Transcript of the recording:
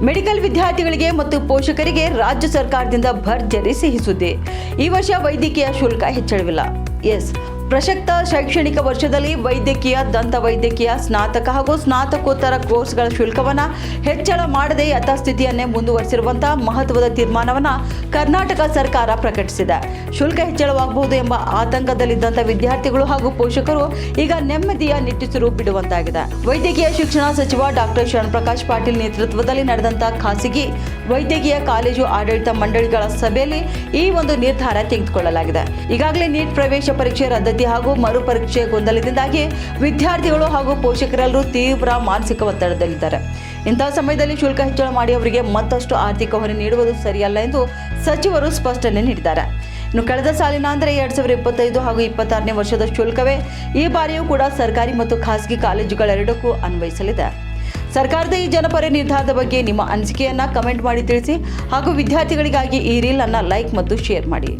Medical ವಿದ್ಯಾರ್ಥಿಗಳಿಗೆ ಮತ್ತು ಪೋಷಕರಿಗೆ ರಾಜ್ಯ ಸರ್ಕಾರದಿಂದ ಭರ್ಜರಿ ಸಿಹಿ ಸುದ್ದಿ. ಈ ವರ್ಷ ವೈದ್ಯಕೀಯ ಶುಲ್ಕ ಹೆಚ್ಚಳವಿಲ್ಲ. ಪ್ರಸಕ್ತ ಶೈಕ್ಷಣಿಕ ವರ್ಷದಲ್ಲಿ ವೈದ್ಯಕೀಯ, ದಂತ ವೈದ್ಯಕೀಯ, ಸ್ನಾತಕ ಹಾಗೂ ಸ್ನಾತಕೋತ್ತರ ಕೋರ್ಸ್ಗಳ ಶುಲ್ಕವನ್ನು ಹೆಚ್ಚಳ ಮಾಡದೆ ಯಥಾಸ್ಥಿತಿಯನ್ನೇ ಮುಂದುವರಿಸಿರುವಂತಹ ಮಹತ್ವದ ತೀರ್ಮಾನವನ್ನು ಕರ್ನಾಟಕ ಸರ್ಕಾರ ಪ್ರಕಟಿಸಿದೆ. ಶುಲ್ಕ ಹೆಚ್ಚಳವಾಗಬಹುದು ಎಂಬ ಆತಂಕದಲ್ಲಿದ್ದಂಥ ವಿದ್ಯಾರ್ಥಿಗಳು ಹಾಗೂ ಪೋಷಕರು ಈಗ ನೆಮ್ಮದಿಯ ನಿಟ್ಟುಸಿರು ಬಿಡುವಂತಾಗಿದೆ. ವೈದ್ಯಕೀಯ ಶಿಕ್ಷಣ ಸಚಿವ ಡಾಕ್ಟರ್ ಶರಣಪ್ರಕಾಶ್ ಪಾಟೀಲ್ ನೇತೃತ್ವದಲ್ಲಿ ನಡೆದಂತಹ ಖಾಸಗಿ ವೈದ್ಯಕೀಯ ಕಾಲೇಜು ಆಡಳಿತ ಮಂಡಳಿಗಳ ಸಭೆಯಲ್ಲಿ ಈ ಒಂದು ನಿರ್ಧಾರ ತೆಗೆದುಕೊಳ್ಳಲಾಗಿದೆ. ಈಗಾಗಲೇ ನೀಟ್ ಪ್ರವೇಶ ಪರೀಕ್ಷೆ ರದ್ದತಿ ಹಾಗೂ ಮರುಪರೀಕ್ಷೆ ಗೊಂದಲದಿಂದಾಗಿ ವಿದ್ಯಾರ್ಥಿಗಳು ಹಾಗೂ ಪೋಷಕರೆಲ್ಲರೂ ತೀವ್ರ ಮಾನಸಿಕ ಒತ್ತಡದಲ್ಲಿದ್ದಾರೆ. ಇಂತಹ ಸಮಯದಲ್ಲಿ ಶುಲ್ಕ ಹೆಚ್ಚಳ ಮಾಡಿ ಅವರಿಗೆ ಮತ್ತಷ್ಟು ಆರ್ಥಿಕ ಹೊರೆ ನೀಡುವುದು ಸರಿಯಲ್ಲ ಎಂದು ಸಚಿವರು ಸ್ಪಷ್ಟನೆ ನೀಡಿದ್ದಾರೆ. ಇನ್ನು ಕಳೆದ ಸಾಲಿನ ಅಂದರೆ 2025 ಹಾಗೂ 26ನೇ ವರ್ಷದ ಶುಲ್ಕವೇ ಈ ಬಾರಿಯೂ ಕೂಡ ಸರ್ಕಾರಿ ಮತ್ತು ಖಾಸಗಿ ಕಾಲೇಜುಗಳೆರಡಕ್ಕೂ ಅನ್ವಯಿಸಲಿದೆ. ಸರ್ಕಾರದ ಈ ಜನಪರ ನಿರ್ಧಾರದ ಬಗ್ಗೆ ನಿಮ್ಮ ಅನಿಸಿಕೆಯನ್ನ ಕಮೆಂಟ್ ಮಾಡಿ ತಿಳಿಸಿ ಹಾಗೂ ವಿದ್ಯಾರ್ಥಿಗಳಿಗಾಗಿ ಈ ರೀಲ್ ಅನ್ನು ಲೈಕ್ ಮತ್ತು ಶೇರ್ ಮಾಡಿ.